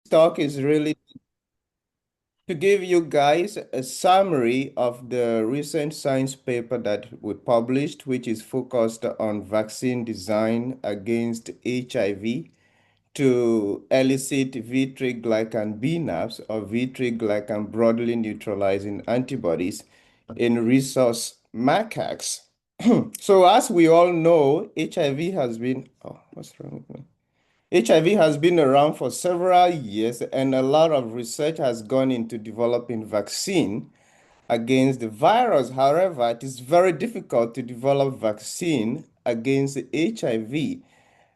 talk is really to give you guys a summary of the recent science paper that we published, which is focused on vaccine design against HIV to elicit V3 glycan BNAbs or V3 glycan broadly neutralizing antibodies in rhesus macaques. So as we all know, HIV has been, oh, what's wrong with me? HIV has been around for several years, and a lot of research has gone into developing vaccine against the virus. However, it is very difficult to develop vaccine against HIV.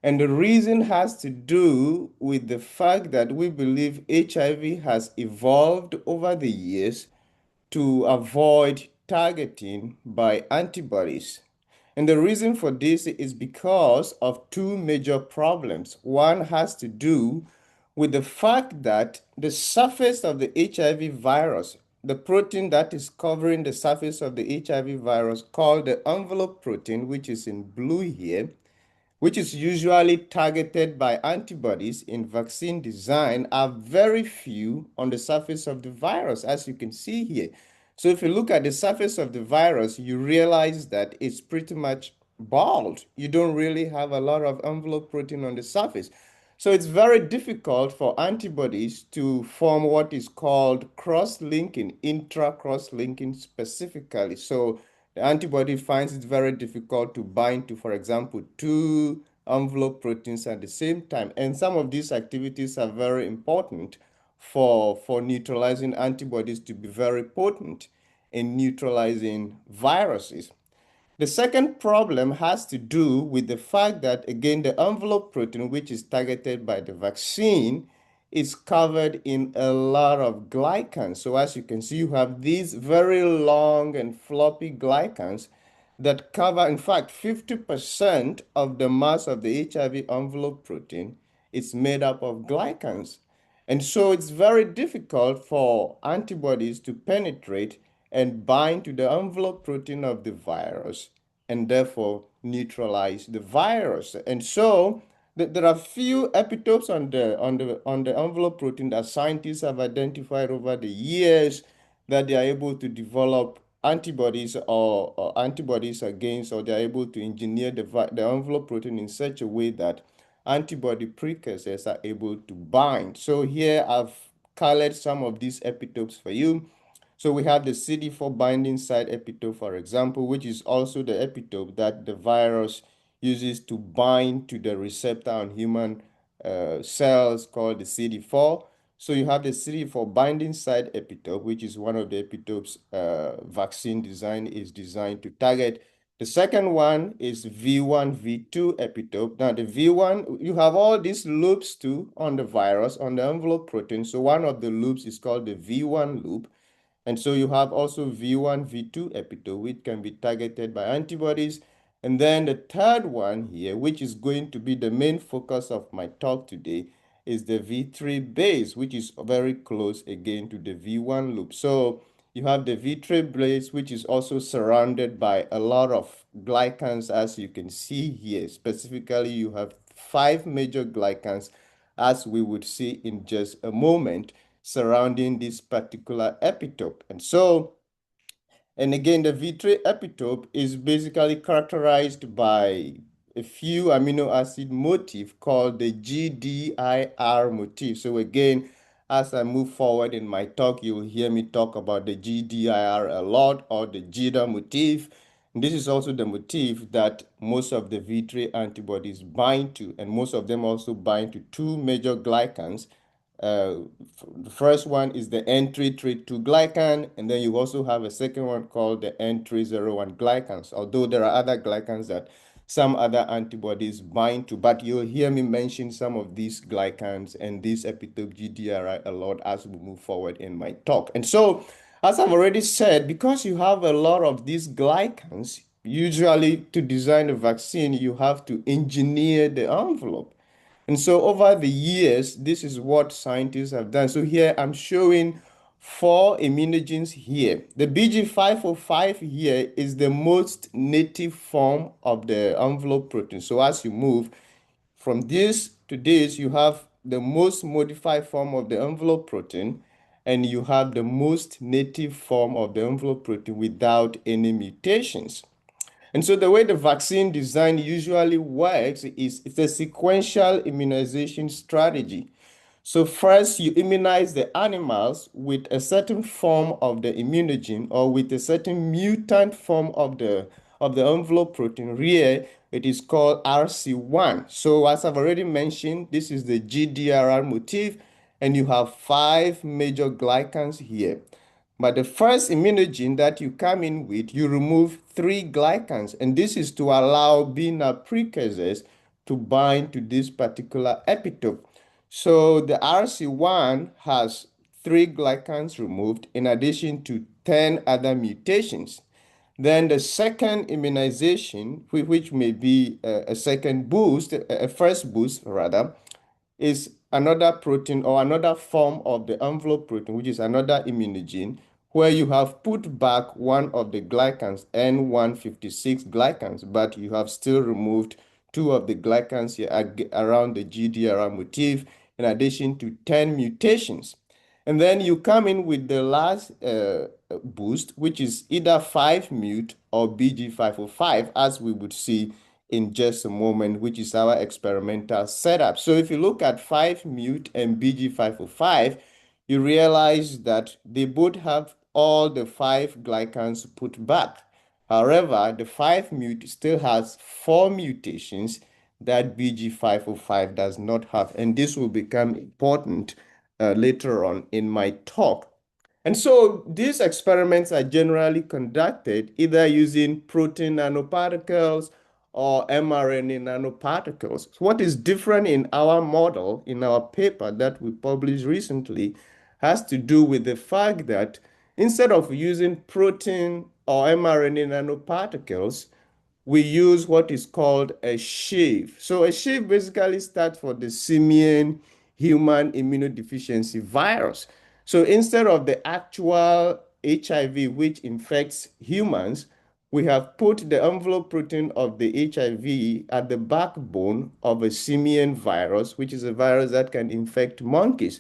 And the reason has to do with the fact that we believe HIV has evolved over the years to avoid targeting by antibodies. And the reason for this is because of two major problems. One has to do with the fact that the surface of the HIV virus, the protein that is covering the surface of the HIV virus called the envelope protein, which is in blue here, which is usually targeted by antibodies in vaccine design, are very few on the surface of the virus, as you can see here. So if you look at the surface of the virus, you realize that it's pretty much bald. You don't really have a lot of envelope protein on the surface. So it's very difficult for antibodies to form what is called cross-linking, intra-cross-linking specifically. So the antibody finds it very difficult to bind to, for example, two envelope proteins at the same time. And some of these activities are very important for neutralizing antibodies to be very potent in neutralizing viruses. The second problem has to do with the fact that, again, the envelope protein, which is targeted by the vaccine, is covered in a lot of glycans. So as you can see, you have these very long and floppy glycans that cover, in fact, 50% of the mass of the HIV envelope protein is made up of glycans. And so it's very difficult for antibodies to penetrate and bind to the envelope protein of the virus and therefore neutralize the virus. And so there are few epitopes on the envelope protein that scientists have identified over the years that they are able to develop antibodies or antibodies against, or they are able to engineer the envelope protein in such a way that antibody precursors are able to bind. So here I've colored some of these epitopes for you. So we have the CD4 binding site epitope, for example, which is also the epitope that the virus uses to bind to the receptor on human cells called the CD4. So you have the CD4 binding site epitope, which is one of the epitopes vaccine design is designed to target. The second one is V1, V2 epitope. Now the V1, you have all these loops too on the virus, on the envelope protein. So one of the loops is called the V1 loop. And so you have also V1, V2 epitope, which can be targeted by antibodies. And then the third one here, which is going to be the main focus of my talk today, is the V3 base, which is very close again to the V1 loop. So you have the V3 base, which is also surrounded by a lot of glycans, as you can see here. Specifically, you have 5 major glycans, as we would see in just a moment, surrounding this particular epitope. And again, the V3 epitope is basically characterized by a few amino acid motif called the GDIR motif. So again, as I move forward in my talk, you will hear me talk about the GDIR a lot, or the GIDA motif. And this is also the motif that most of the V3 antibodies bind to, and most of them also bind to two major glycans. The first one is the N332 glycan, and then you also have a second one called the N301 glycans, although there are other glycans that some other antibodies bind to, but you'll hear me mention some of these glycans and this epitope GDRI a lot as we move forward in my talk. And so, as I've already said, because you have a lot of these glycans, usually to design a vaccine, you have to engineer the envelope. And so over the years, this is what scientists have done. So here I'm showing 4 immunogens here. The BG505 here is the most native form of the envelope protein. So as you move from this to this, you have the most modified form of the envelope protein, and you have the most native form of the envelope protein without any mutations. And so the way the vaccine design usually works is it's a sequential immunization strategy. So first you immunize the animals with a certain form of the immunogen or with a certain mutant form of the envelope protein. Here it is called RC1. So as I've already mentioned, this is the GDRR motif, and you have five major glycans here. But the first immunogen that you come in with, you remove three glycans, and this is to allow BNAP precursors to bind to this particular epitope. So the RC1 has three glycans removed in addition to 10 other mutations. Then the second immunization, which may be a second boost, a first boost rather, is another protein or another form of the envelope protein, which is another immunogen, where you have put back one of the glycans, N156 glycans, but you have still removed two of the glycans here around the GDRR motif, in addition to 10 mutations. And then you come in with the last boost, which is either 5 mut or BG505, as we would see in just a moment, which is our experimental setup. So if you look at 5 mut and BG505, you realize that they both have all the five glycans put back. However, the 5 mut still has four mutations that BG505 does not have, and this will become important later on in my talk. And so these experiments are generally conducted either using protein nanoparticles or mRNA nanoparticles. So what is different in our model, in our paper that we published recently, has to do with the fact that instead of using protein or mRNA nanoparticles, we use what is called a sheave. So a sheave basically stands for the simian human immunodeficiency virus. So instead of the actual HIV which infects humans, we have put the envelope protein of the HIV at the backbone of a simian virus, which is a virus that can infect monkeys.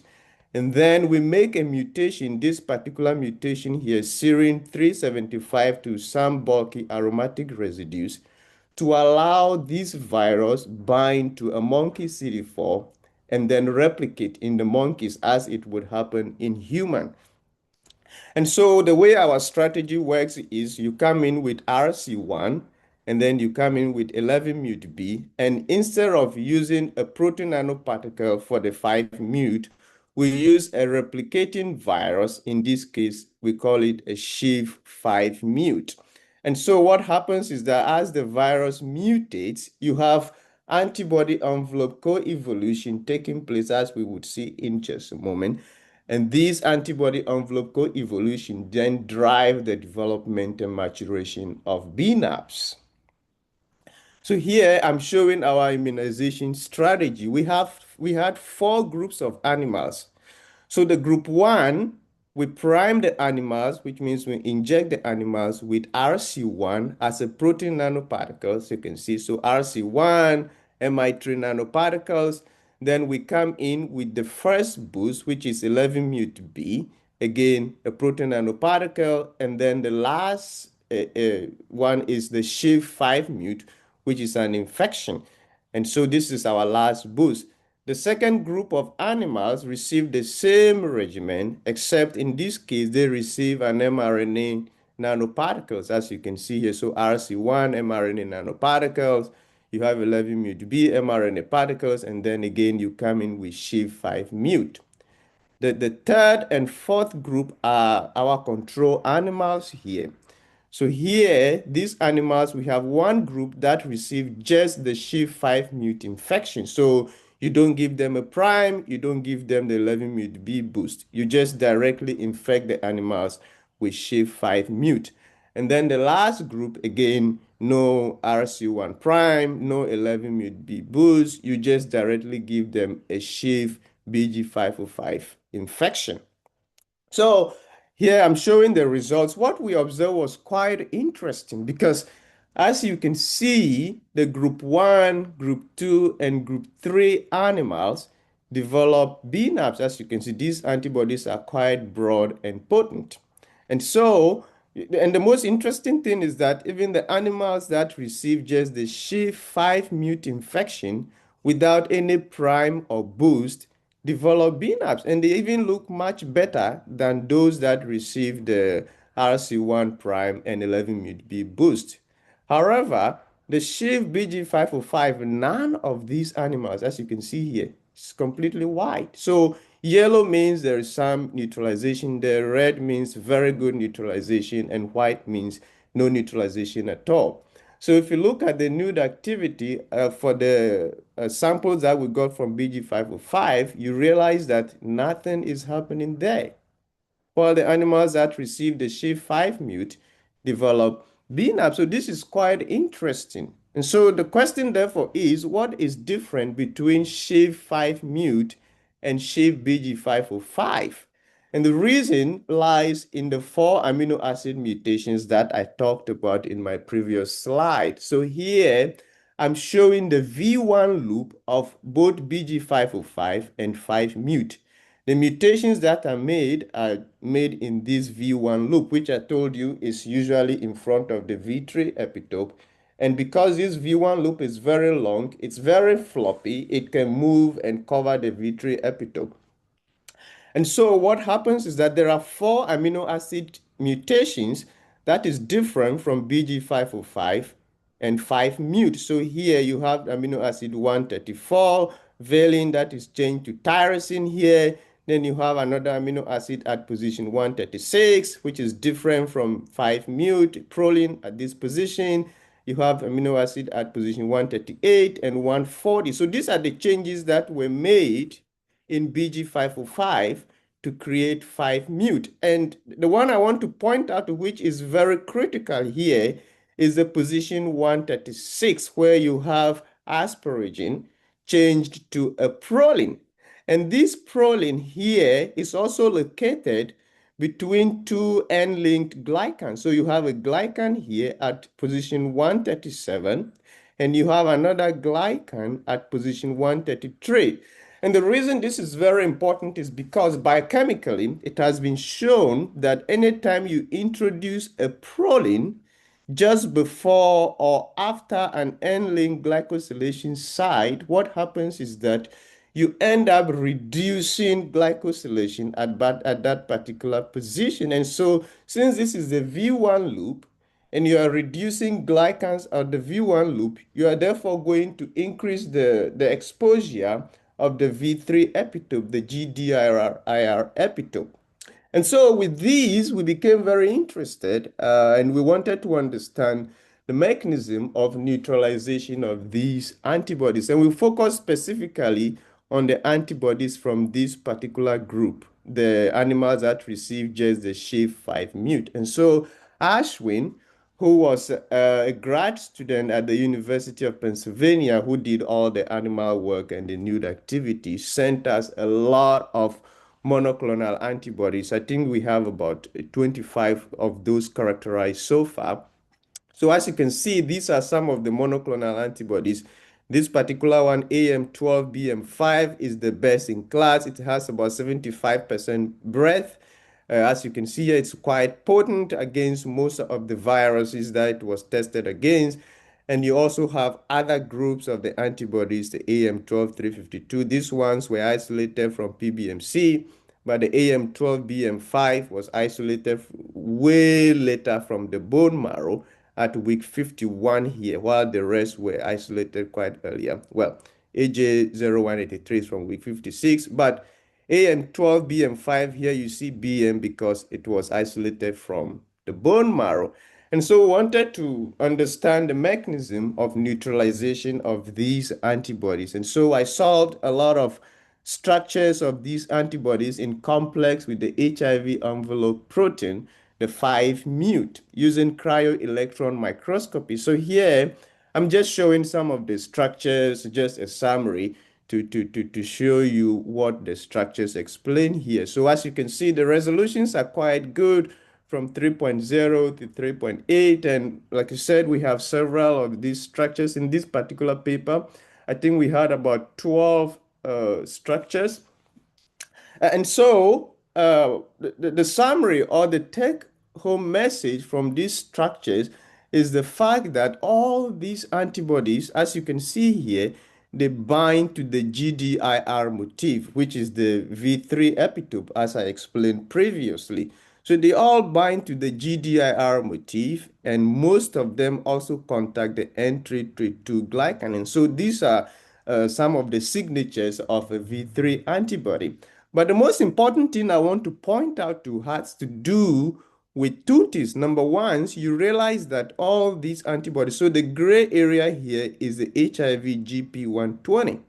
And then we make a mutation, this particular mutation here, serine 375 to some bulky aromatic residues, to allow this virus bind to a monkey CD4 and then replicate in the monkeys as it would happen in human. And so the way our strategy works is you come in with RC1 and then you come in with 11 mut B, and instead of using a protein nanoparticle for the 5 mut, we use a replicating virus. In this case, we call it a sheave 5 mut. And so what happens is that as the virus mutates, you have antibody envelope co-evolution taking place, as we would see in just a moment. And these antibody envelope co-evolution then drive the development and maturation of BNAPs. So here I'm showing our immunization strategy. We had four groups of animals. So the group one, we prime the animals, which means we inject the animals with RC1 as a protein nanoparticle. So you can see, so RC1, Mi3 nanoparticles. Then we come in with the first boost, which is 11 mut B, again, a protein nanoparticle. And then the last one is the sheave 5 mut, which is an infection. And so this is our last boost. The second group of animals receive the same regimen, except in this case, they receive an mRNA nanoparticles, as you can see here. So RC1 mRNA nanoparticles, you have 11 mut B mRNA particles, and then again, you come in with sheave 5 mut. The third and fourth group are our control animals here. So here, these animals, we have one group that receive just the sheave 5 mut infection. So you don't give them a prime, you don't give them the 11 mut B boost. You just directly infect the animals with sheave 5 mut. And then the last group, again, no RC1 prime, no 11 mut B boost. You just directly give them a sheave BG505 infection. So here I'm showing the results. What we observed was quite interesting because as you can see, the group 1, group 2, and group 3 animals, develop BNAbs. As you can see, these antibodies are quite broad and potent. And so, and the most interesting thing is that even the animals that receive just the SHIV5 mute infection without any prime or boost develop BNAbs, and they even look much better than those that receive the RC1 prime and 11 mute B boost. However, the Shiv BG505, none of these animals, as you can see here, is completely white. So yellow means there is some neutralization there, red means very good neutralization, and white means no neutralization at all. So if you look at the nude activity for the samples that we got from BG505, you realize that nothing is happening there, while the animals that receive the SHIV5 mute develop BNAb. So this is quite interesting. And so the question therefore is, what is different between SHIV5 mute and SHIV BG505? And the reason lies in the four amino acid mutations that I talked about in my previous slide. So here I'm showing the V1 loop of both BG505 and 5 mute. The mutations that are made in this V1 loop, which I told you is usually in front of the V3 epitope. And because this V1 loop is very long, it's very floppy, it can move and cover the V3 epitope. And so what happens is that there are four amino acid mutations that is different from BG505 and 5 mute. So here you have amino acid 134, valine that is changed to tyrosine here. Then you have another amino acid at position 136, which is different from 5 mute, proline at this position. You have amino acid at position 138 and 140. So these are the changes that were made in BG505 to create 5 mute. And the one I want to point out, which is very critical here, is the position 136, where you have asparagine changed to a proline. And this proline here is also located between two N-linked glycans. So you have a glycan here at position 137, and you have another glycan at position 133. And the reason this is very important is because biochemically, it has been shown that anytime you introduce a proline just before or after an N-linked glycosylation site, what happens is that you end up reducing glycosylation at that particular position. And so since this is the V1 loop, and you are reducing glycans at the V1 loop, you are therefore going to increase the exposure of the V3 epitope, the GDIR epitope. And so with these, we became very interested and we wanted to understand the mechanism of neutralization of these antibodies. And we focused specifically on the antibodies from this particular group, the animals that received just the SHIV5 mute. And so Ashwin, who was a grad student at the University of Pennsylvania, who did all the animal work and the nude activities, sent us a lot of monoclonal antibodies. I think we have about 25 of those characterized so far. So as you can see, these are some of the monoclonal antibodies. This particular one, AM12BM5, is the best in class. It has about 75% breadth. As you can see here, it's quite potent against most of the viruses that it was tested against. And you also have other groups of the antibodies, the AM12352. These ones were isolated from PBMC, but the AM12BM5 was isolated way later from the bone marrow at week 51 here, while the rest were isolated quite earlier. Well, AJ0183 is from week 56, but AM12BM5 here you see BM because it was isolated from the bone marrow. And so we wanted to understand the mechanism of neutralization of these antibodies. And so I solved a lot of structures of these antibodies in complex with the HIV envelope protein, the 5 mute, using cryo-electron microscopy. So here, I'm just showing some of the structures, just a summary to show you what the structures explain here. So as you can see, the resolutions are quite good from 3.0 to 3.8. And like I said, we have several of these structures in this particular paper. I think we had about 12 structures. And so the summary or the take-home message from these structures is the fact that all these antibodies, as you can see here, they bind to the GDIR motif, which is the V3 epitope, as I explained previously. So they all bind to the GDIR motif, and most of them also contact the N332 glycan. So these are some of the signatures of a V3 antibody. But the most important thing I want to point out to has to do with two things. Number one, you realize that all these antibodies, so the gray area here is the HIV GP120.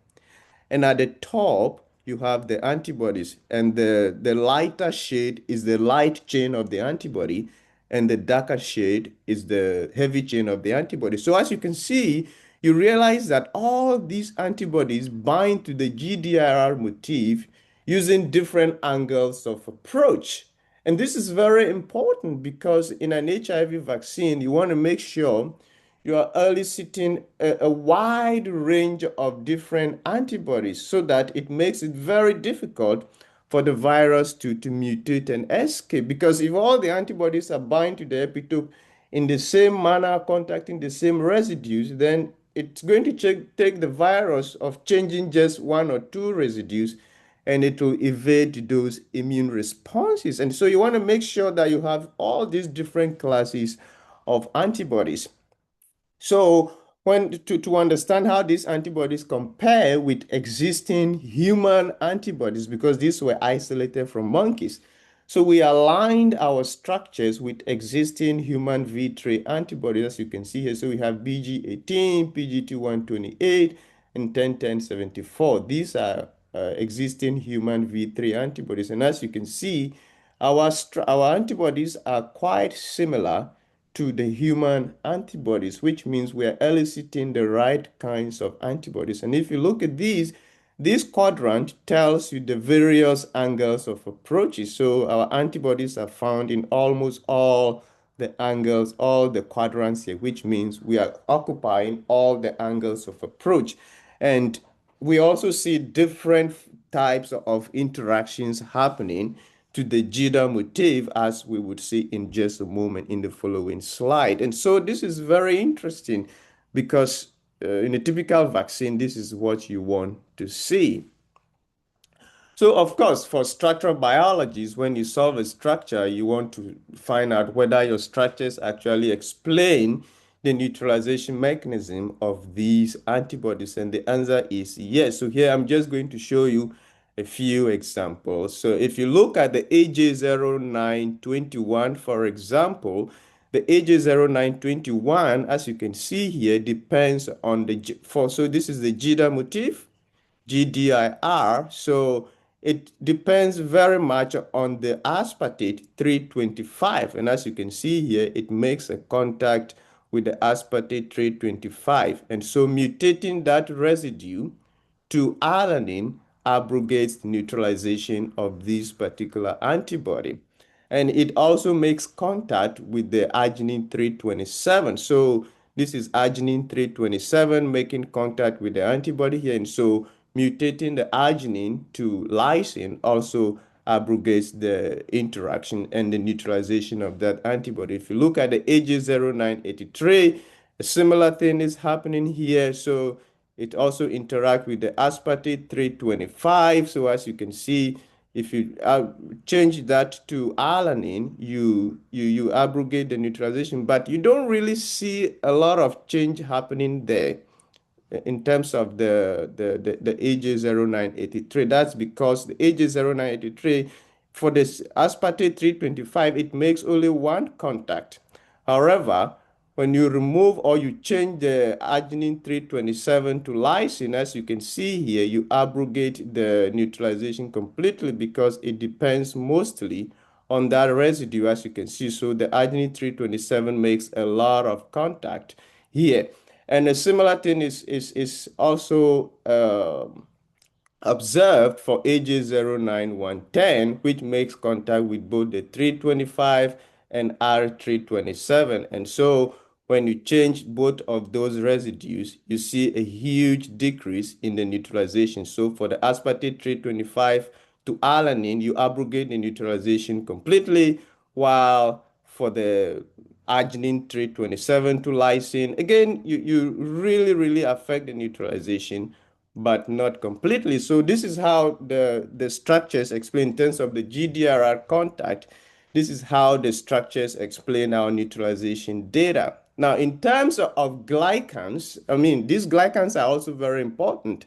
And at the top, you have the antibodies, and the lighter shade is the light chain of the antibody, and the darker shade is the heavy chain of the antibody. So as you can see, you realize that all these antibodies bind to the GDRR motif using different angles of approach. And this is very important because in an HIV vaccine, you want to make sure you are eliciting a wide range of different antibodies so that it makes it very difficult for the virus to mutate and escape. Because if all the antibodies are bind to the epitope in the same manner, contacting the same residues, then it's going to take the virus of changing just one or two residues and it will evade those immune responses. And so you want to make sure that you have all these different classes of antibodies. So to understand how these antibodies compare with existing human antibodies, because these were isolated from monkeys. So we aligned our structures with existing human V3 antibodies, as you can see here. So we have BG18, PGT128, and 101074. These are existing human V3 antibodies. And as you can see, our antibodies are quite similar to the human antibodies, which means we are eliciting the right kinds of antibodies. And if you look at these, this quadrant tells you the various angles of approaches. So our antibodies are found in almost all the angles, all the quadrants here, which means we are occupying all the angles of approach. And we also see different types of interactions happening to the JIDA motif, as we would see in just a moment in the following slide. And so this is very interesting because in a typical vaccine, this is what you want to see. So, of course, for structural biologies, when you solve a structure, you want to find out whether your structures actually explain the neutralization mechanism of these antibodies. And the answer is yes. So here I'm just going to show you a few examples. So if you look at the AJ0921, for example, the AJ0921, as you can see here, depends on so this is the JIDA motif, GDIR. So it depends very much on the aspartate 325. And as you can see here, it makes a contact with the aspartate 325. And so mutating that residue to alanine abrogates neutralization of this particular antibody. And it also makes contact with the arginine 327. So this is arginine 327 making contact with the antibody here. And so mutating the arginine to lysine also abrogates the interaction and the neutralization of that antibody. If you look at the AG0983, a similar thing is happening here. So it also interacts with the aspartate 325. So as you can see, if you change that to alanine, you abrogate the neutralization, but you don't really see a lot of change happening there in terms of the AJ0983. That's because the AJ0983, for this aspartate 325, it makes only one contact. However, when you remove or you change the arginine 327 to lysine, as you can see here, you abrogate the neutralization completely because it depends mostly on that residue, as you can see. So the arginine 327 makes a lot of contact here. And a similar thing is also observed for AJ09110, which makes contact with both the 325 and R327. And so when you change both of those residues, you see a huge decrease in the neutralization. So for the aspartate 325 to alanine, you abrogate the neutralization completely, while for the arginine 327 to lysine, again, you really affect the neutralization, but not completely. So this is how the structures explain in terms of the GDRR contact. This is how the structures explain our neutralization data. Now, in terms of glycans, I mean, these glycans are also very important.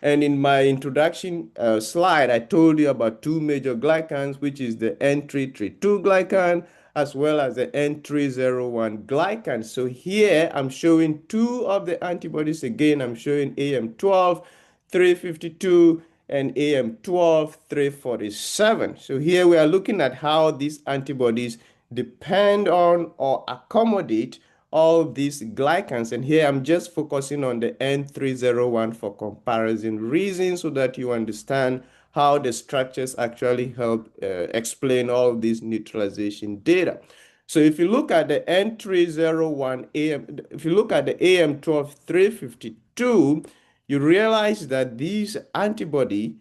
And in my introduction slide, I told you about two major glycans, which is the N332 glycan as well as the N301 glycan. So here I'm showing two of the antibodies. Again, I'm showing AM12, 352 and AM12, 347. So here we are looking at how these antibodies depend on or accommodate all these glycans. And here I'm just focusing on the N301 for comparison reasons so that you understand how the structures actually help explain all these neutralization data. So if you look at the N301 if you look at the AM12 352, you realize that these antibody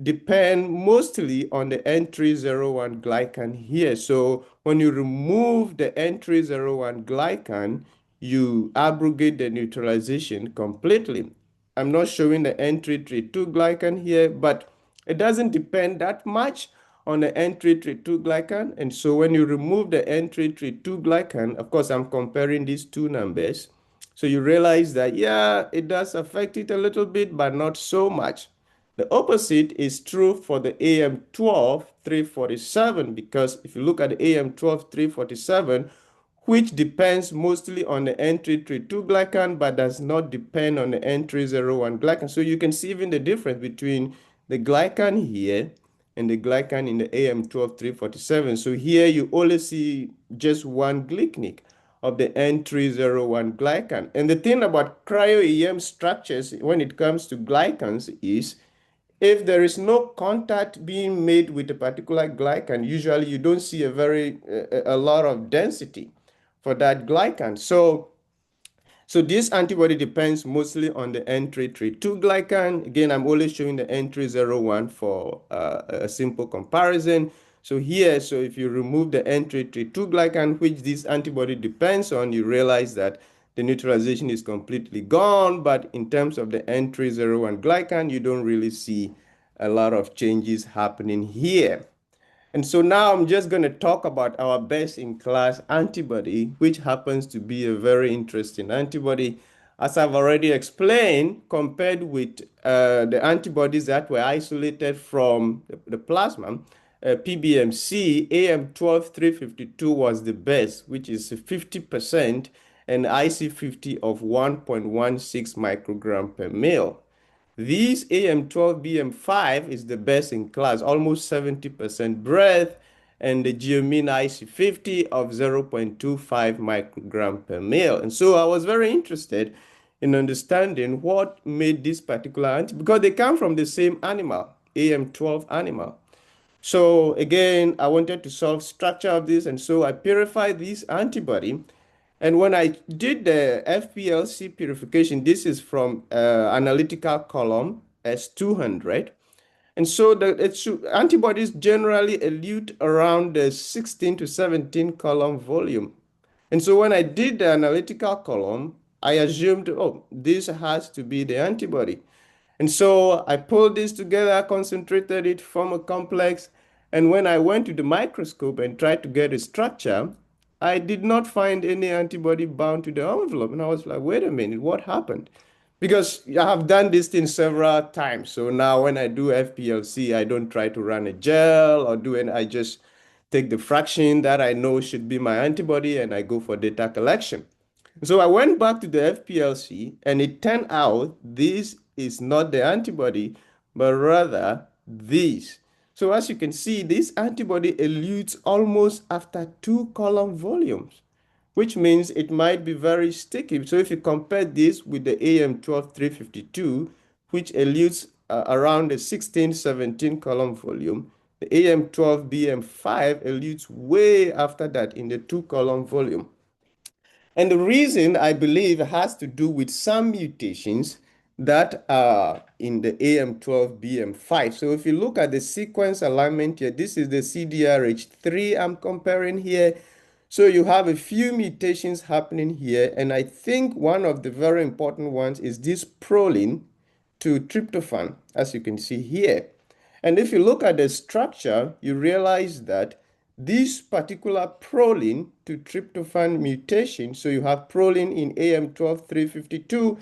depend mostly on the N301 glycan here. So when you remove the N301 glycan, you abrogate the neutralization completely. I'm not showing the N332 glycan here, but it doesn't depend that much on the N332 glycan. And so when you remove the N332 glycan, of course, I'm comparing these two numbers. So you realize that, yeah, it does affect it a little bit, but not so much. The opposite is true for the AM12 347, because if you look at the AM12 347, which depends mostly on the N332 glycan but does not depend on the N301 glycan. So you can see even the difference between the glycan here and the glycan in the AM12 347. So here you only see just one glycanic of the N301 glycan. And the thing about cryo-EM structures when it comes to glycans is if there is no contact being made with a particular glycan, usually you don't see a lot of density for that glycan. So this antibody depends mostly on the N332 glycan. Again, I'm only showing the N301 for a simple comparison. So here, so if you remove the N332 glycan, which this antibody depends on, you realize that the neutralization is completely gone. But in terms of the N301 glycan, you don't really see a lot of changes happening here. And so now I'm just going to talk about our best in class antibody, which happens to be a very interesting antibody. As I've already explained, compared with the antibodies that were isolated from the plasma, PBMC, AM12352 was the best, which is 50%, and IC50 of 1.16 microgram per ml. This AM12BM5 is the best in class, almost 70% breadth, and the geomean IC50 of 0.25 microgram per ml. And so I was very interested in understanding what made this particular antibody, because they come from the same animal, AM12 animal. So again, I wanted to solve structure of this, and so I purified this antibody. And when I did the FPLC purification, this is from analytical column S200. And so antibodies generally elute around the 16 to 17 column volume. And so when I did the analytical column, I assumed, oh, this has to be the antibody. And so I pulled this together, concentrated it, formed a complex. And when I went to the microscope and tried to get a structure, I did not find any antibody bound to the envelope. And I was like, wait a minute, what happened? Because I have done this thing several times. So now when I do FPLC, I don't try to run a gel or do it. I just take the fraction that I know should be my antibody and I go for data collection. So I went back to the FPLC and it turned out this is not the antibody, but rather this. So as you can see, this antibody elutes almost after two column volumes, which means it might be very sticky. So if you compare this with the AM12352, which elutes around the 16, 17 column volume, the AM12BM5 elutes way after that in the two column volume. And the reason I believe has to do with some mutations that are in the AM12BM5. So if you look at the sequence alignment here, this is the CDRH3 I'm comparing here. So you have a few mutations happening here, and I think one of the very important ones is this proline to tryptophan, as you can see here. And if you look at the structure, you realize that this particular proline to tryptophan mutation, so you have proline in AM12352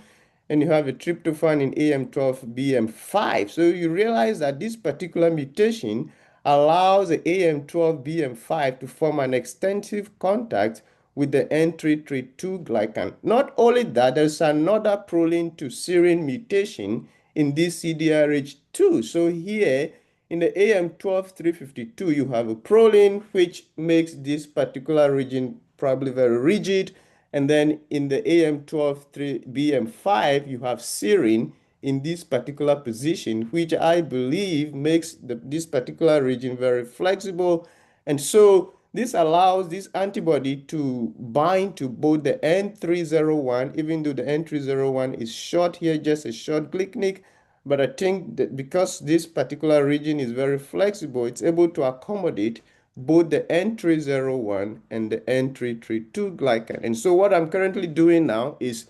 and you have a tryptophan in AM12BM5. So you realize that this particular mutation allows the AM12BM5 to form an extensive contact with the N332 glycan. Not only that, there's another proline to serine mutation in this CDRH2. So here in the AM12352, you have a proline which makes this particular region probably very rigid. And then in the AM123BM5, you have serine in this particular position, which I believe makes this particular region very flexible. And so this allows this antibody to bind to both the N301, even though the N301 is short here, just a short glycanic. But I think that because this particular region is very flexible, it's able to accommodate both the N301 and the N332 glycan. And so what I'm currently doing now is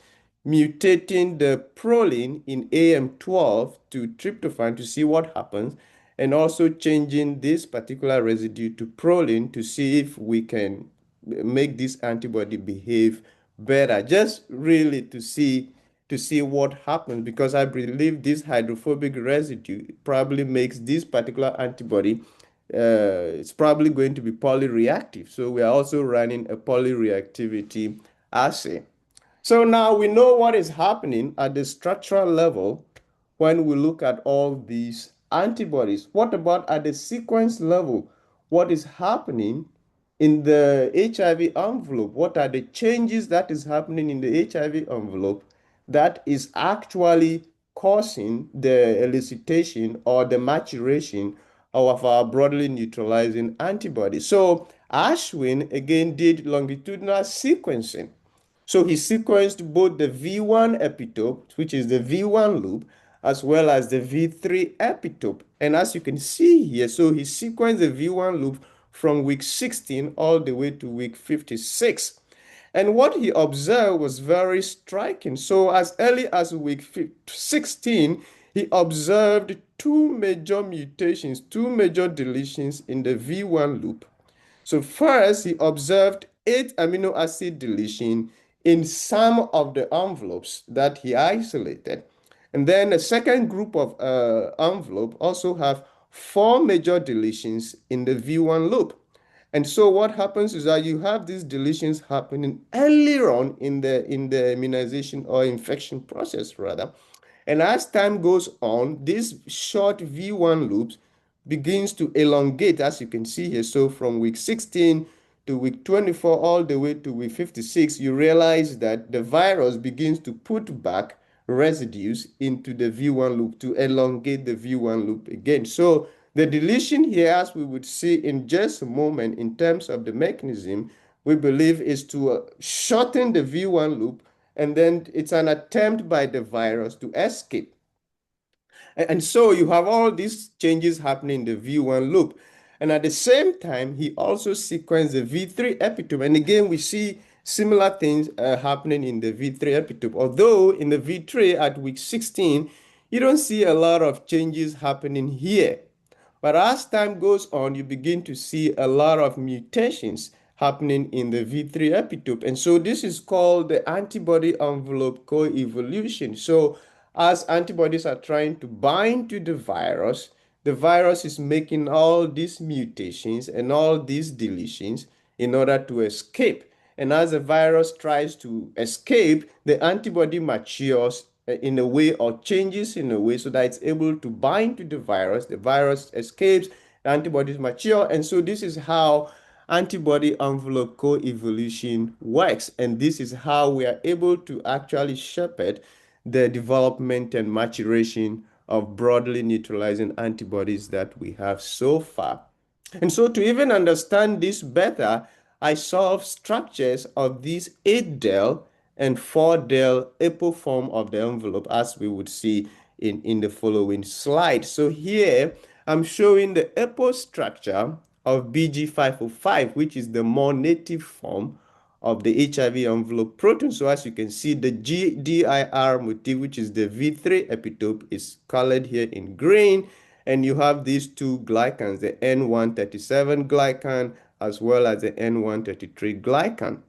mutating the proline in AM12 to tryptophan to see what happens, and also changing this particular residue to proline to see if we can make this antibody behave better, just really to see what happens, because I believe this hydrophobic residue probably makes this particular antibody it's probably going to be polyreactive. So we are also running a polyreactivity assay. So now we know what is happening at the structural level when we look at all these antibodies. What about at the sequence level? What is happening in the HIV envelope? What are the changes that is happening in the HIV envelope that is actually causing the elicitation or the maturation of our broadly neutralizing antibody? So Ashwin again did longitudinal sequencing. So he sequenced both the V1 epitope, which is the V1 loop, as well as the V3 epitope. And as you can see here, so he sequenced the V1 loop from week 16 all the way to week 56. And what he observed was very striking. So as early as week 16, he observed two major mutations, two major deletions in the V1 loop. So first, he observed 8 amino acid deletion in some of the envelopes that he isolated. And then a second group of envelope also have 4 major deletions in the V1 loop. And so what happens is that you have these deletions happening earlier on in the immunization or infection process rather. And as time goes on, these short V1 loops begins to elongate, as you can see here. So from week 16 to week 24 all the way to week 56, you realize that the virus begins to put back residues into the V1 loop to elongate the V1 loop again. So the deletion here, as we would see in just a moment in terms of the mechanism, we believe is to shorten the V1 loop, and then it's an attempt by the virus to escape. And so you have all these changes happening in the V1 loop. And at the same time, he also sequenced the V3 epitope. And again, we see similar things happening in the V3 epitope. Although in the V3 at week 16, you don't see a lot of changes happening here. But as time goes on, you begin to see a lot of mutations happening in the V3 epitope. And so this is called the antibody envelope coevolution. So as antibodies are trying to bind to the virus is making all these mutations and all these deletions in order to escape. And as the virus tries to escape, the antibody matures in a way or changes in a way so that it's able to bind to the virus escapes, the antibodies mature. And so this is how antibody envelope coevolution works. And this is how we are able to actually shepherd the development and maturation of broadly neutralizing antibodies that we have so far. And so to even understand this better, I solve structures of these 8-del and 4-del apo form of the envelope, as we would see in the following slide. So here I'm showing the apo structure of BG505, which is the more native form of the HIV envelope protein. So as you can see, the GDIR motif, which is the V3 epitope, is colored here in green. And you have these two glycans, the N137 glycan as well as the N133 glycan.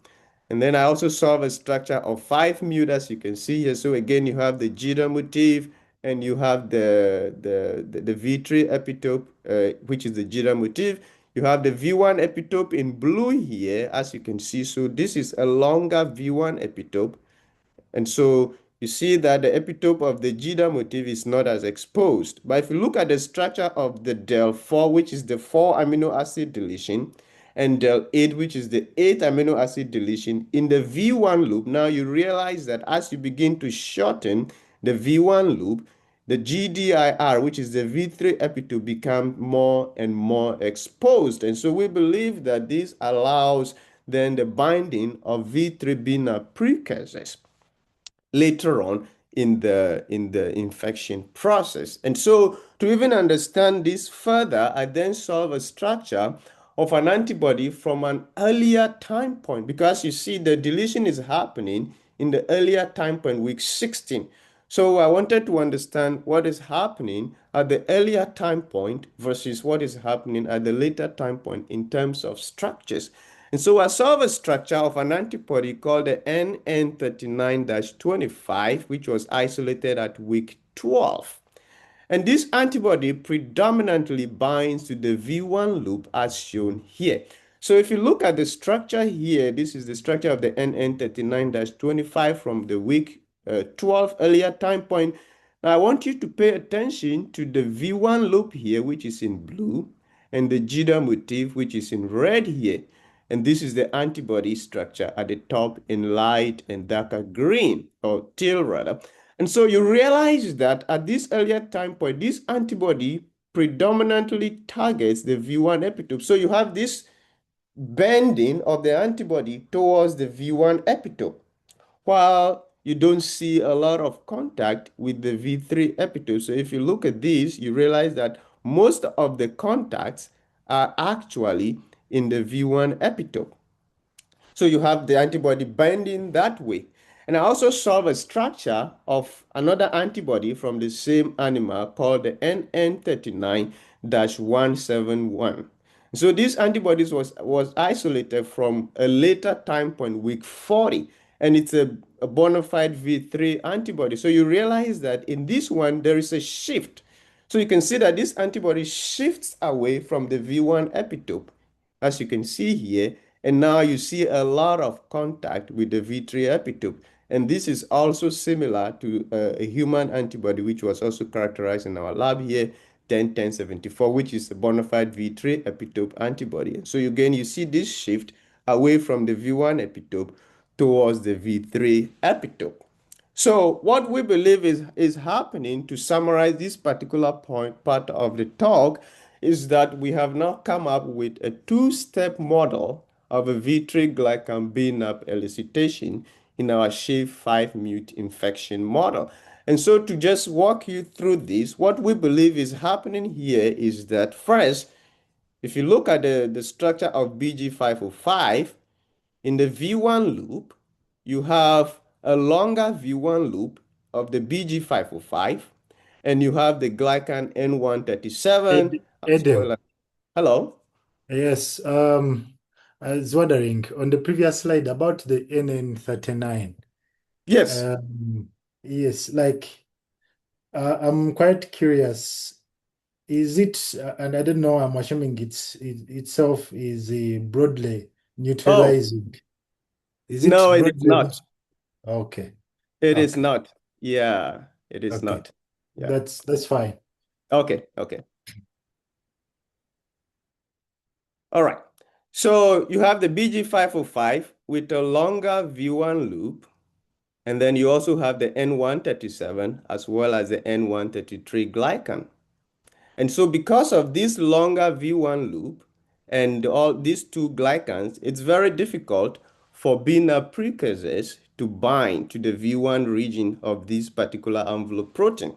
And then I also solve a structure of 5-mute, as you can see here. So again, you have the GIDA motif, and you have the V3 epitope, which is the GIDA motif. You have the V1 epitope in blue here, as you can see. So this is a longer V1 epitope. And so you see that the epitope of the GIDA motif is not as exposed. But if you look at the structure of the del4, which is the 4 amino acid deletion, and del8, which is the 8 amino acid deletion, in the V1 loop, now you realize that as you begin to shorten the V1 loop, the GDIR, which is the V3 epitope, become more and more exposed. And so we believe that this allows then the binding of V3 precursors later on in the infection process. And so to even understand this further, I then solve a structure of an antibody from an earlier time point, because you see the deletion is happening in the earlier time point, week 16. So I wanted to understand what is happening at the earlier time point versus what is happening at the later time point in terms of structures. And so I solved a structure of an antibody called the NN39-25, which was isolated at week 12. And this antibody predominantly binds to the V1 loop as shown here. So if you look at the structure here, this is the structure of the NN39-25 from the week 12 earlier time point. Now I want you to pay attention to the V1 loop here, which is in blue, and the GIDA motif, which is in red here. And this is the antibody structure at the top in light and darker green, or teal rather. And so you realize that at this earlier time point, this antibody predominantly targets the V1 epitope. So you have this bending of the antibody towards the V1 epitope, while you don't see a lot of contact with the V3 epitope. So if you look at this, you realize that most of the contacts are actually in the V1 epitope. So you have the antibody binding that way. And I also solve a structure of another antibody from the same animal called the NN39-171. So these antibodies was isolated from a later time point, week 40, and it's a bona fide V3 antibody. So you realize that in this one, there is a shift. So you can see that this antibody shifts away from the V1 epitope, as you can see here. And now you see a lot of contact with the V3 epitope. And this is also similar to a human antibody, which was also characterized in our lab here, 101074, which is a bona fide V3 epitope antibody. So again, you see this shift away from the V1 epitope towards the V3 epitope. So what we believe is happening, to summarize this particular part of the talk, is that we have now come up with a two-step model of a V3 glycan BNAP elicitation in our SHIV5-mute infection model. And so to just walk you through this, what we believe is happening here is that first, if you look at the structure of BG505, in the V1 loop, you have a longer V1 loop of the BG505, and you have the glycan N137 as well Edem, as, hello? yes. I was wondering on the previous slide about the NN39. Yes. Yes, like I'm quite curious. Is it, and I don't know, I'm assuming itself is broadly Oh, neutralizing. Is it no, it is broadly? not. Okay, It is okay, not. Yeah, it is okay. not. Yeah. That's fine. Okay, okay. All right. So you have the BG505 with a longer V1 loop, and then you also have the N137 as well as the N133 glycan. And so because of this longer V1 loop and all these two glycans, it's very difficult for BNAP precursors to bind to the V1 region of this particular envelope protein.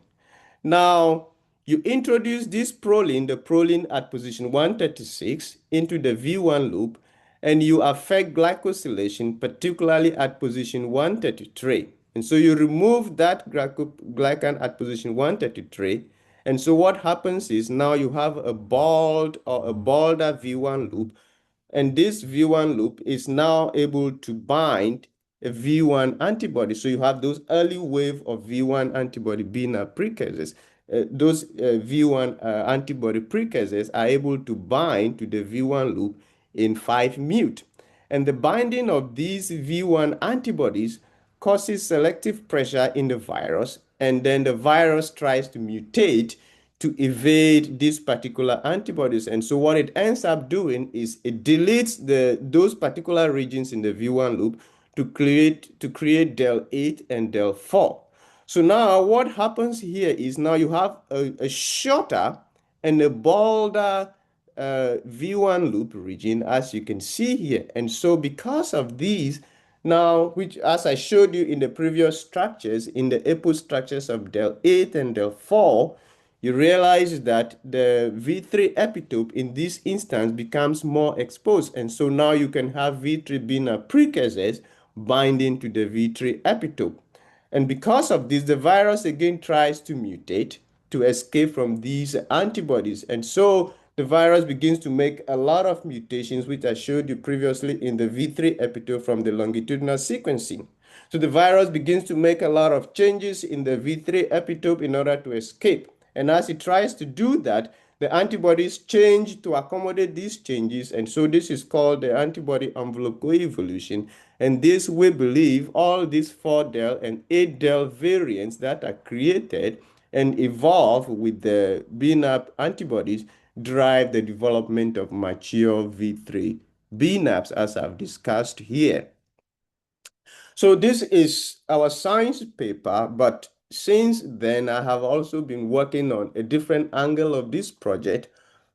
Now, you introduce this proline, the proline at position 136, into the V1 loop, and you affect glycosylation, particularly at position 133. And so you remove that glycan at position 133. And so what happens is now you have a bald or a bolder V1 loop, and this V1 loop is now able to bind a V1 antibody. So you have those early wave of V1 antibody being precursors. Those V1 antibody precursors are able to bind to the V1 loop in 5-mute. And the binding of these V1 antibodies causes selective pressure in the virus, and then the virus tries to mutate to evade these particular antibodies. And so what it ends up doing is it deletes those particular regions in the V1 loop to create del 8 and del 4. So now what happens here is now you have a shorter and a bolder V1 loop region, as you can see here. And so because of these, now, which as I showed you in the previous structures, in the apo structures of del 8 and del 4, you realize that the V3 epitope in this instance becomes more exposed. And so now you can have V3 being precursors binding to the V3 epitope. And because of this, the virus again tries to mutate to escape from these antibodies. And so the virus begins to make a lot of mutations, which I showed you previously in the V3 epitope from the longitudinal sequencing. So the virus begins to make a lot of changes in the V3 epitope in order to escape. And as it tries to do that, the antibodies change to accommodate these changes. And so this is called the antibody envelope coevolution. And this, we believe, all these 4-del and 8-del variants that are created and evolve with the BNAP antibodies drive the development of mature V3 BNAPs, as I've discussed here. So this is our science paper, but since then I have also been working on a different angle of this project,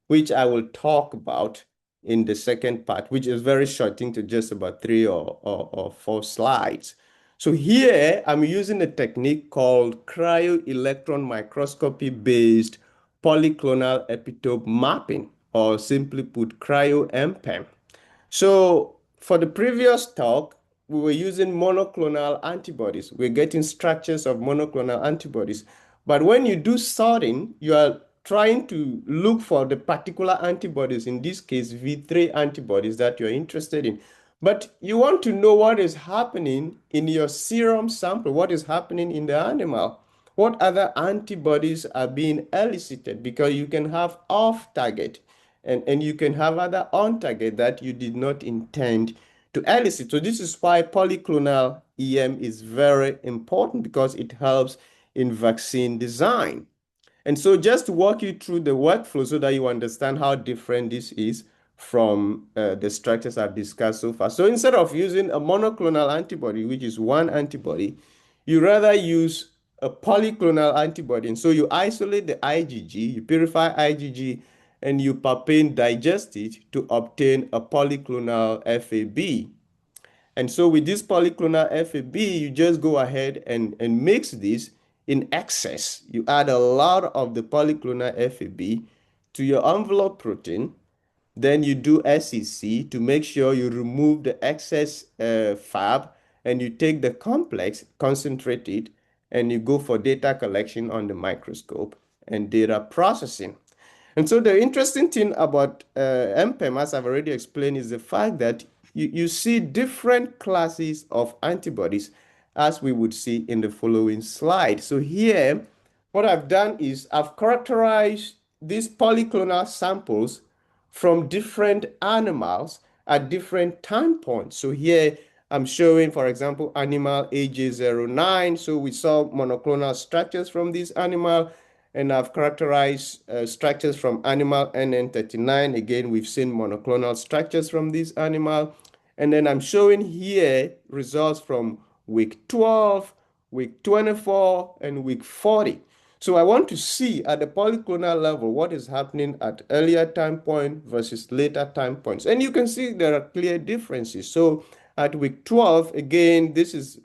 which I will talk about in the second part, which is very short, into just about 3 or 4 slides. So here I'm using a technique called cryo-electron microscopy-based polyclonal epitope mapping, or simply put, cryo-MPEM. So for the previous talk, we were using monoclonal antibodies. We're getting structures of monoclonal antibodies. But when you do sorting, you are trying to look for the particular antibodies, in this case, V3 antibodies that you're interested in. But you want to know what is happening in your serum sample, what is happening in the animal. What other antibodies are being elicited, because you can have off-target and you can have other on-target that you did not intend to elicit. So this is why polyclonal EM is very important, because it helps in vaccine design. And so just to walk you through the workflow so that you understand how different this is from the structures I've discussed so far. So instead of using a monoclonal antibody, which is one antibody, you rather use a polyclonal antibody. And so you isolate the IgG, you purify IgG, and you papain digest it to obtain a polyclonal FAB. And so with this polyclonal FAB, you just go ahead and mix this in excess. You add a lot of the polyclonal FAB to your envelope protein. Then you do SEC to make sure you remove the excess Fab, and you take the complex, concentrate it, and you go for data collection on the microscope and data processing. And so the interesting thing about MPEM, as I've already explained, is the fact that you see different classes of antibodies, as we would see in the following slide. So here, what I've done is I've characterized these polyclonal samples from different animals at different time points. So here I'm showing, for example, animal AJ09. So we saw monoclonal structures from this animal, and I've characterized structures from animal NN39. Again, we've seen monoclonal structures from this animal. And then I'm showing here results from week 12, week 24, and week 40. So I want to see at the polyclonal level what is happening at earlier time point versus later time points. And you can see there are clear differences. So at week 12, again, this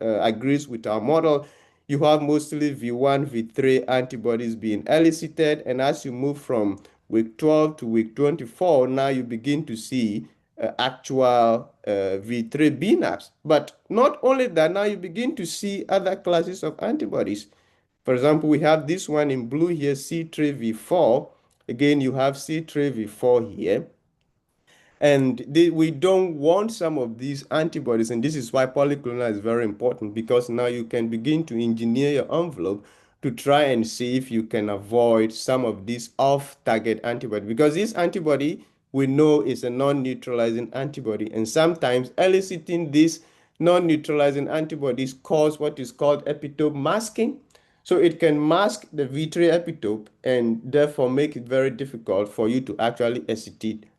agrees with our model. You have mostly V1, V3 antibodies being elicited. And as you move from week 12 to week 24, now you begin to see actual V3 BNAbs. But not only that, now you begin to see other classes of antibodies. For example, we have this one in blue here, C3V4. Again, you have C3V4 here. And we don't want some of these antibodies, and this is why polyclonal is very important, because now you can begin to engineer your envelope to try and see if you can avoid some of these off-target antibody, because this antibody we know is a non-neutralizing antibody, and sometimes eliciting these non-neutralizing antibodies cause what is called epitope masking. So it can mask the V3 epitope and therefore make it very difficult for you to actually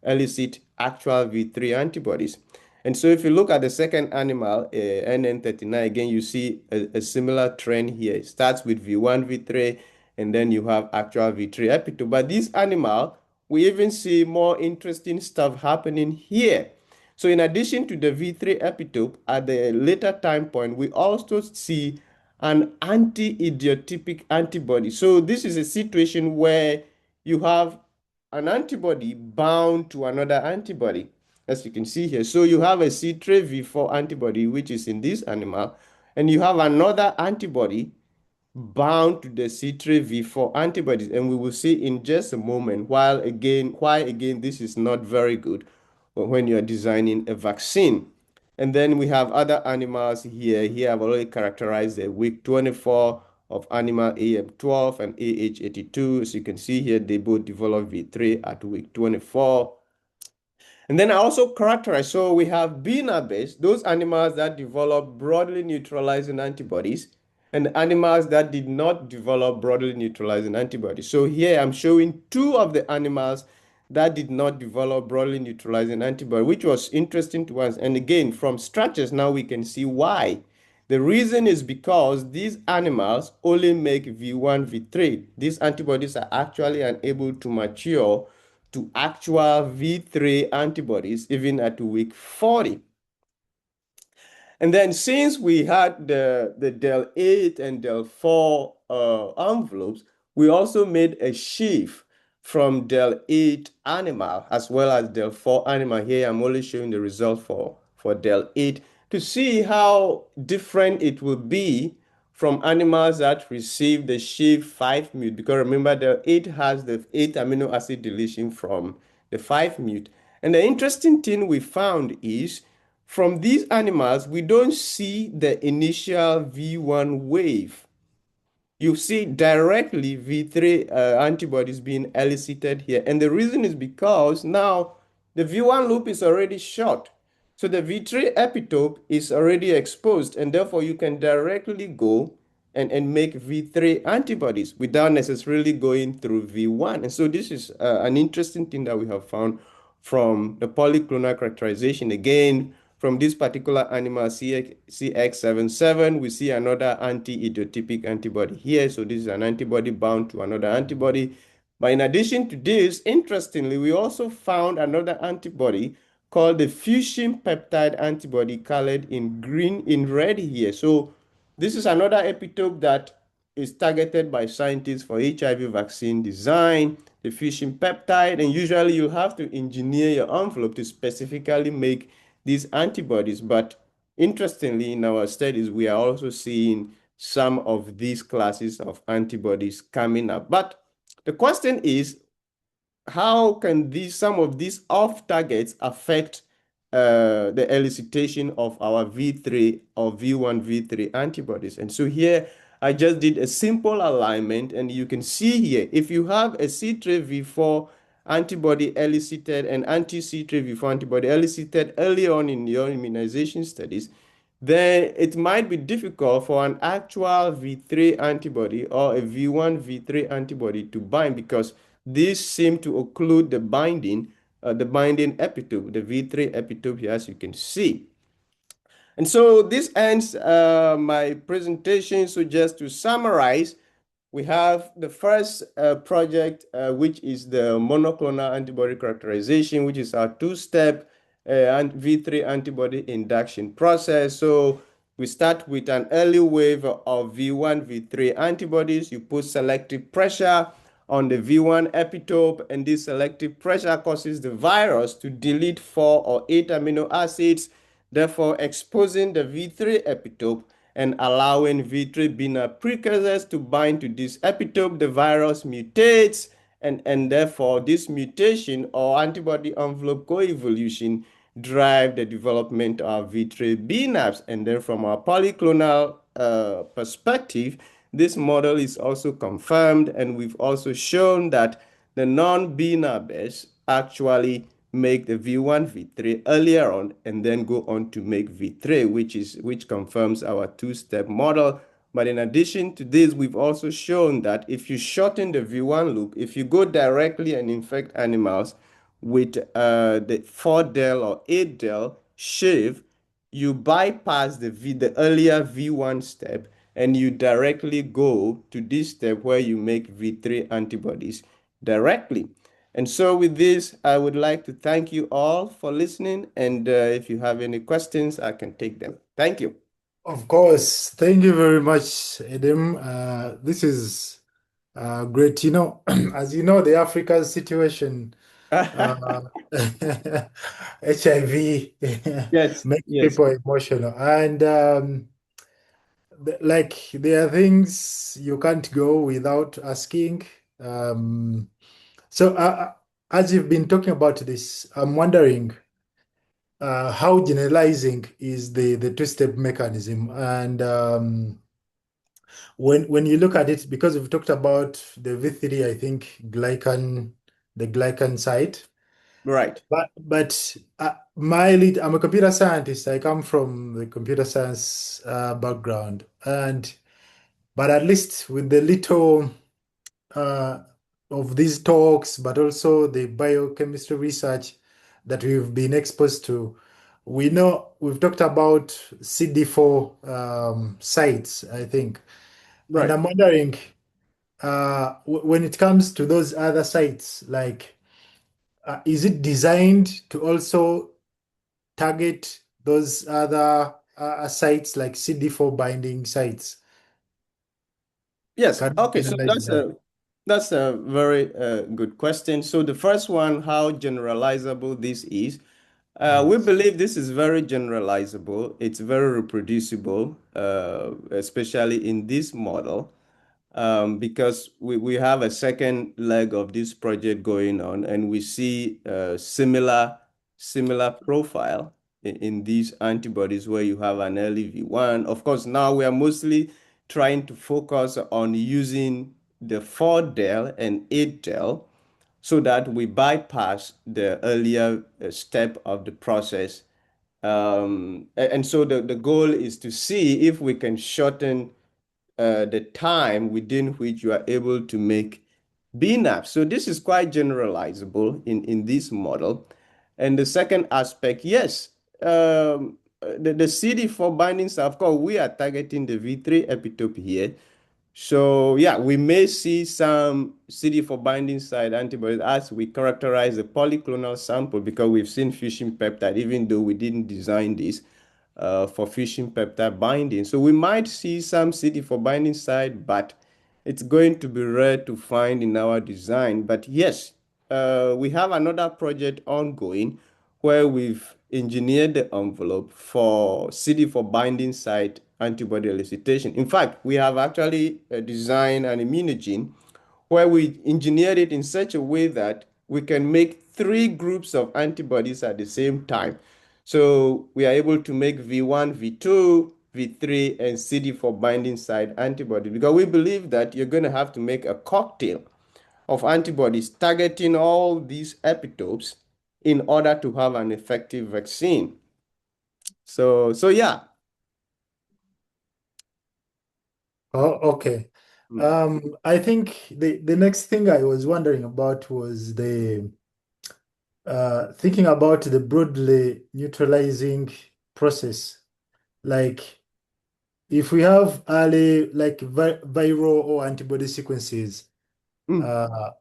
elicit actual V3 antibodies. And so if you look at the second animal, NN39, again, you see a similar trend here. It starts with V1, V3, and then you have actual V3 epitope. But this animal, we even see more interesting stuff happening here. So in addition to the V3 epitope, at the later time point, we also see an anti-idiotypic antibody. So this is a situation where you have an antibody bound to another antibody, as you can see here. So you have a C3V4 antibody, which is in this animal, and you have another antibody bound to the C3V4 antibodies. And we will see in just a moment why again this is not very good when you're designing a vaccine. And then we have other animals here. Here I've already characterized the week 24 of animal AM12 and AH82. As you can see here, they both develop V3 at week 24. And then I also characterize, so we have BNA-based, those animals that develop broadly neutralizing antibodies, and animals that did not develop broadly neutralizing antibodies. So here I'm showing two of the animals that did not develop broadly neutralizing antibody, which was interesting to us. And again, from structures, now we can see why. The reason is because these animals only make V1, V3. These antibodies are actually unable to mature to actual V3 antibodies even at week 40. And then since we had the del 8 and del 4 envelopes, we also made a shift from del 8 animal as well as del 4 animal. Here I'm only showing the result for del 8 to see how different it will be from animals that receive the shift 5 mute. Because remember, del 8 has the 8 amino acid deletion from the 5 mute. And the interesting thing we found is from these animals, we don't see the initial V1 wave. You see directly V3 antibodies being elicited here. And the reason is because now the V1 loop is already short. So the V3 epitope is already exposed, and therefore you can directly go and make V3 antibodies without necessarily going through V1. And so this is an interesting thing that we have found from the polyclonal characterization. Again, from this particular animal CX77, we see another anti-idiotypic antibody here. So this is an antibody bound to another antibody. But in addition to this, interestingly, we also found another antibody called the fusion peptide antibody, colored in green, in red here. So this is another epitope that is targeted by scientists for HIV vaccine design, the fusion peptide, and usually you have to engineer your envelope to specifically make these antibodies. But interestingly, in our studies, we are also seeing some of these classes of antibodies coming up. But the question is, how can some of these off targets affect the elicitation of our V3 or V1, V3 antibodies? And so here I just did a simple alignment, and you can see here, if you have a C3V4 antibody elicited and anti-C3V4 antibody elicited early on in your immunization studies, then it might be difficult for an actual V3 antibody or a V1, V3 antibody to bind, because these seem to occlude the binding epitope, the V3 epitope here, as you can see. And so this ends my presentation. So just to summarize, We have the first project, which is the monoclonal antibody characterization, which is our two-step V3 antibody induction process. So we start with an early wave of V1, V3 antibodies. You put selective pressure on the V1 epitope, and this selective pressure causes the virus to delete 4 or 8 amino acids, therefore exposing the V3 epitope and allowing V3 binary precursors to bind to this epitope. The virus mutates, and therefore this mutation or antibody envelope coevolution drive the development of V3 binaps. And then from a polyclonal perspective, this model is also confirmed, and we've also shown that the non-binary actually make the V1, V3 earlier on, and then go on to make V3, which confirms our two-step model. But in addition to this, we've also shown that if you shorten the V1 loop, if you go directly and infect animals with the 4-del or 8-del shave, you bypass the earlier V1 step, and you directly go to this step where you make V3 antibodies directly. And so with this, I would like to thank you all for listening. And if you have any questions, I can take them. Thank you. Of course. Thank you very much, Edem. This is great. As you know, the African situation, uh, HIV Yes, makes yes. people emotional. And like there are things you can't go without asking. Um, so as you've been talking about this, I'm wondering how generalizing is the two-step mechanism. And when you look at it, because we've talked about the V3, I think the glycan site. Right. But I'm a computer scientist. I come from the computer science background, and but at least with the little uh, of these talks, but also the biochemistry research that we've been exposed to, we know we've talked about CD4 sites, I think, and Right. I'm wondering when it comes to those other sites, like is it designed to also target those other sites like CD4 binding sites? Yes. Can you Okay. So generalize that's that? a very good question. So the first one, how generalizable this is. We Yes. believe this is very generalizable. It's very reproducible, especially in this model, because we have a second leg of this project going on, and we see similar profile in these antibodies where you have an early V1. Of course, now we are mostly trying to focus on using the 4-del and 8-del so that we bypass the earlier step of the process. And so the goal is to see if we can shorten the time within which you are able to make BNAP. So this is quite generalizable in this model. And the second aspect, yes, the CD4 bindings, of course, we are targeting the V3 epitope here. So yeah, we may see some CD4 binding site antibodies as we characterize the polyclonal sample, because we've seen fusion peptide, even though we didn't design this for fusion peptide binding. So we might see some CD4 binding site, but it's going to be rare to find in our design. But yes, we have another project ongoing where we've engineered the envelope for CD4 binding site antibody elicitation. In fact, we have actually designed an immunogen where we engineered it in such a way that we can make 3 groups of antibodies at the same time. So we are able to make V1, V2, V3, and CD4 binding site antibody, because we believe that you're going to have to make a cocktail of antibodies targeting all these epitopes in order to have an effective vaccine. So yeah. Oh, okay. Mm. I think the next thing I was wondering about was the thinking about the broadly neutralizing process. Like, if we have early like viral or antibody sequences Mm, uh,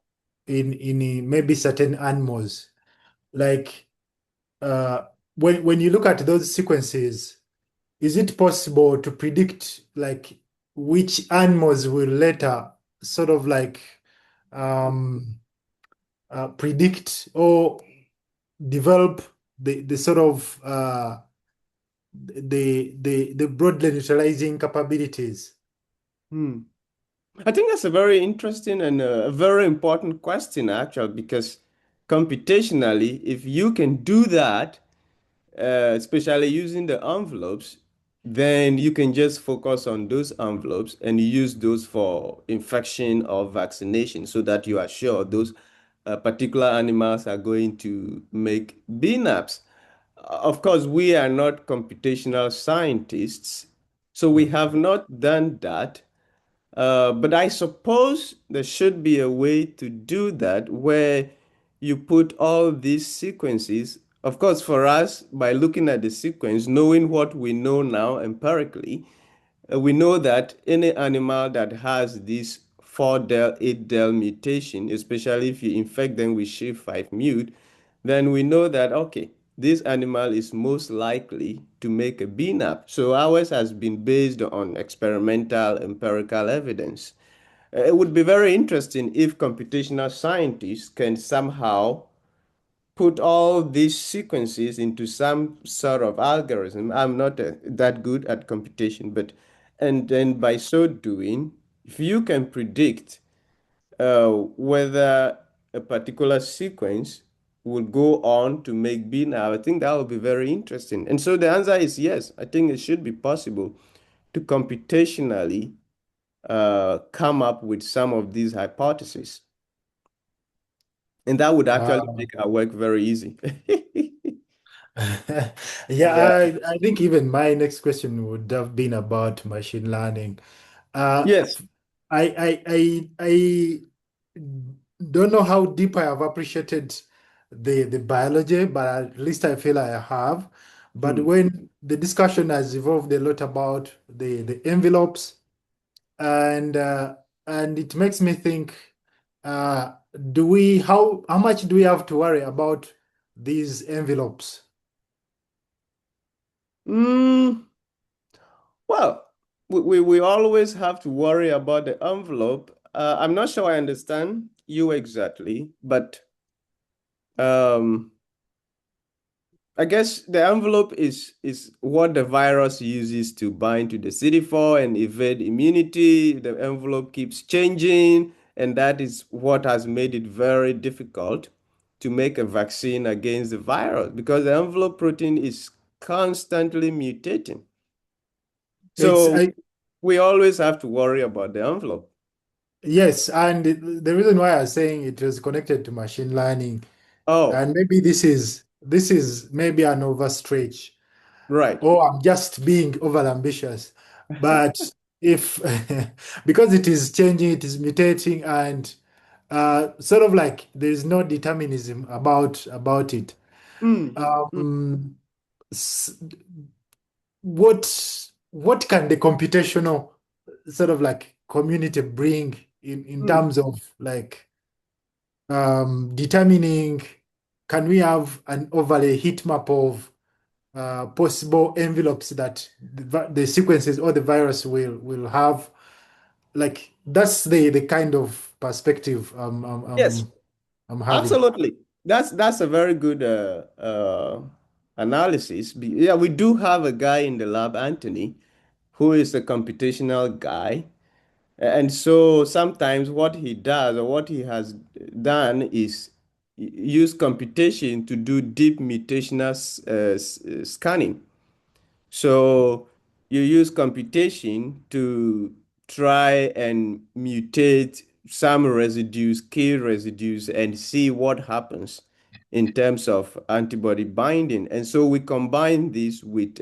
in maybe certain animals, like uh, when you look at those sequences, is it possible to predict like which animals will later sort of like um, predict or develop the sort of the broadly neutralizing capabilities? mm. I think that's a very interesting and a very important question, actually, because computationally, if you can do that, especially using the envelopes, then you can just focus on those envelopes and use those for infection or vaccination so that you are sure those particular animals are going to make BNAPs. Of course, we are not computational scientists, so we have not done that. But I suppose there should be a way to do that where you put all these sequences. Of course, for us, by looking at the sequence, knowing what we know now empirically, we know that any animal that has this 4-del, 8-del mutation, especially if you infect them with SHIF5 mute, then we know that, okay, this animal is most likely to make a BNAP. So ours has been based on experimental empirical evidence. It would be very interesting if computational scientists can somehow put all these sequences into some sort of algorithm. I'm not that good at computation, but and then by so doing, if you can predict whether a particular sequence will go on to make B now, I think that would be very interesting. And so the answer is yes. I think it should be possible to computationally come up with some of these hypotheses. And that would actually Uh, make our work very easy. yeah, Yeah. I think even my next question would have been about machine learning. Uh, Yes. I don't know how deep I have appreciated the biology, but at least I feel I have. But Hmm. when the discussion has evolved a lot about the envelopes and it makes me think, uh, do we how much do we have to worry about these envelopes? Mm, well, we always have to worry about the envelope. I'm not sure I understand you exactly, but um, I guess the envelope is what the virus uses to bind to the CD4 and evade immunity. The envelope keeps changing, and that is what has made it very difficult to make a vaccine against the virus because the envelope protein is constantly mutating. It's So I we always have to worry about the envelope. Yes, and the reason why I was saying it was connected to machine learning, Oh, and maybe this is maybe an overstretch, right. or I'm just being over ambitious. But if because it is changing, it is mutating, and sort of like there is no determinism about it. Mm, mm, Um, s- what can the computational sort of like community bring in mm. terms of like determining, can we have an overlay heat map of possible envelopes that the sequences or the virus will have? Like that's the kind of perspective Yes. I'm having. Absolutely. That's a very good analysis. Yeah, we do have a guy in the lab, Anthony, who is a computational guy. And so sometimes what he does or what he has done is use computation to do deep mutational scanning. So you use computation to try and mutate some residues, key residues, and see what happens in terms of antibody binding. And so we combine this with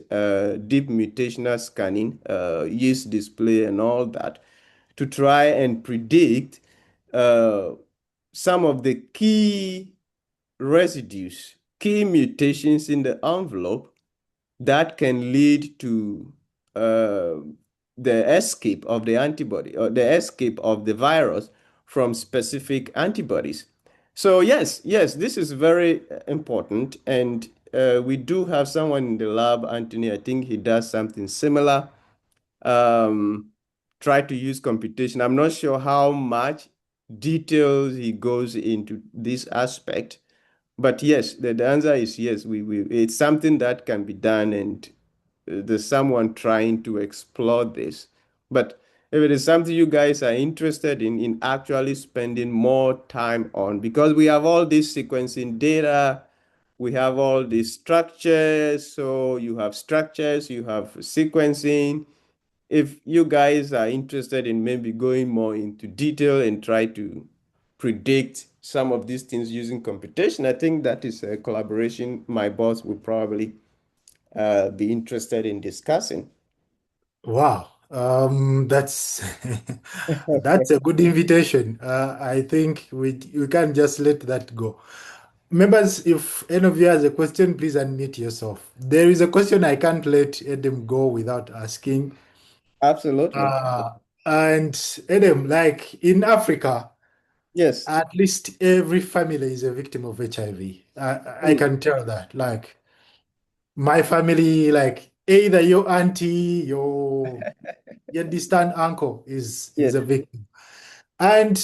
deep mutational scanning, yeast display, and all that to try and predict uh, some of the key residues, key mutations in the envelope that can lead to uh, the escape of the antibody or the escape of the virus from specific antibodies. So yes, this is very important, and we do have someone in the lab, Anthony. I think he does something similar. Um, Try to use computation. I'm not sure how much details he goes into this aspect, but yes, the answer is yes. It's something that can be done, and there's someone trying to explore this. But if it is something you guys are interested in actually spending more time on, because we have all this sequencing data, we have all these structures. So you have structures, you have sequencing. If you guys are interested in maybe going more into detail and try to predict some of these things using computation, I think that is a collaboration my boss would probably be interested in discussing. Wow. That's that's a good invitation. I think we can't just let that go. Members, if any of you has a question, please unmute yourself. There is a question I can't let Edem go without asking. Absolutely. Uh, and Edem, like in Africa, Yes. at least every family is a victim of HIV. I Mm. can tell that. Like my family, like either your auntie, your distant uncle is Yes. a victim. And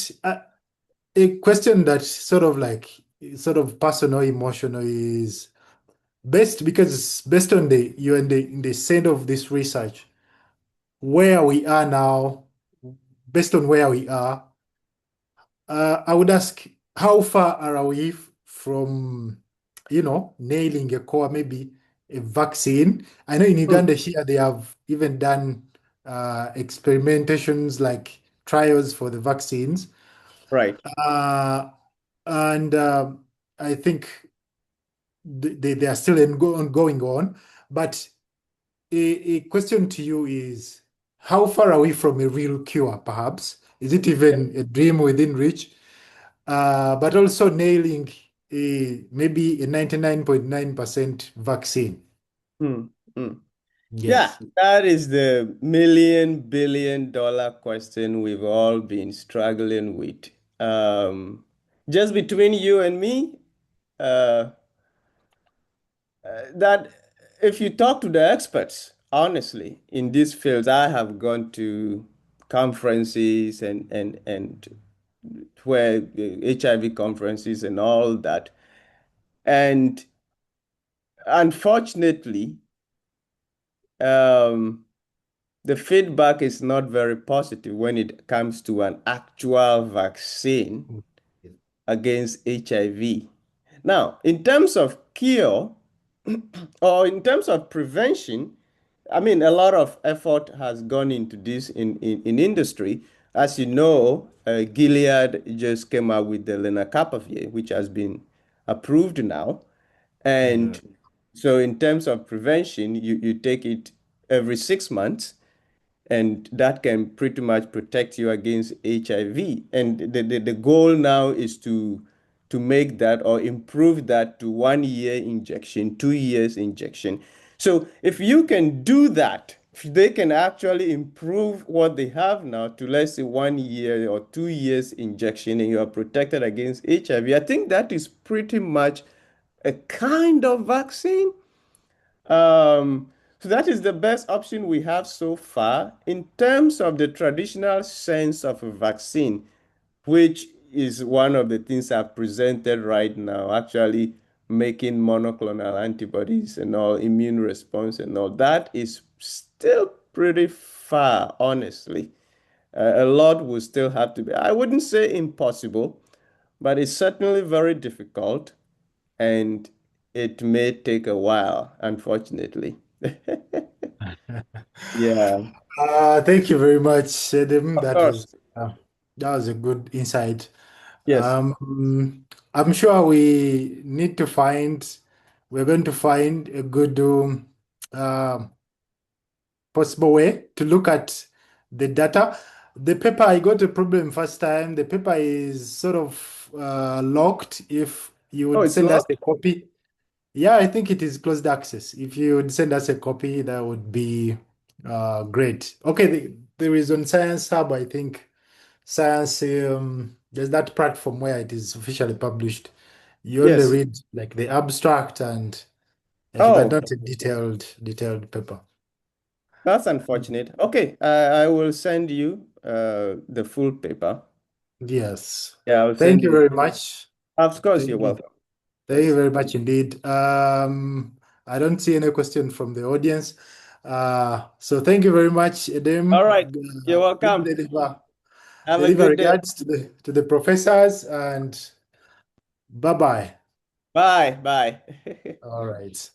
a question that sort of personal, emotional is based because it's based on the you in the center of this research, where we are now, based on where we are, I would ask how far are we from, nailing a core, maybe a vaccine? I know in Mm. Uganda here they have even done experimentations like trials for the vaccines. Right. Uh, and I think they are still going on. But a question to you is how far are we from a real cure, perhaps? Is it even a dream within reach? But also nailing maybe a 99.9% vaccine. Mm. Mm. Yeah, Yes. that is the million billion dollar question we've all been struggling with. Just between you and me, uh, that if you talk to the experts, honestly, in these fields, I have gone to conferences and where HIV conferences and all that. And unfortunately, um, the feedback is not very positive when it comes to an actual vaccine against HIV. Now, in terms of cure or in terms of prevention, I mean, a lot of effort has gone into this in industry. As you know, Gilead just came out with the lenacapavir, which has been approved now. Yeah. And so in terms of prevention, you take it every 6 months, and that can pretty much protect you against HIV. And the goal now is to make that or improve that to 1 year injection, 2 years injection. So if you can do that, if they can actually improve what they have now to, let's say, 1 year or 2 years injection, and you are protected against HIV, I think that is pretty much a kind of vaccine. So that is the best option we have so far in terms of the traditional sense of a vaccine, which is one of the things I've presented right now, actually making monoclonal antibodies and all, immune response and all. That is still pretty far, honestly. A lot will still have to be, I wouldn't say impossible, but it's certainly very difficult, and it may take a while, unfortunately. Yeah, Thank you very much, Adam. of course. That was a good insight. Yes. I'm sure we're going to find a good uh, possible way to look at the data. The paper, I got a problem first time. The paper is sort of locked. If you Oh, would it's send us locked? a copy, yeah, I think it is closed access. If you would send us a copy, that would be Great. Okay, there is on Science Hub, I think Science, there's that platform where it is officially published. You only Yes. read like the abstract and but Oh, not a detailed paper. that's unfortunate. Okay, I will send you the full paper. Yes. Yeah, I will Thank send you you. very much. Of course, Thank you're you. welcome. Thank you Yes. very much indeed. I don't see any question from the audience. So thank you very much, All Edem. right. You're Do welcome. Have a deliver good day. regards to the professors and bye bye. Bye. Bye. All right.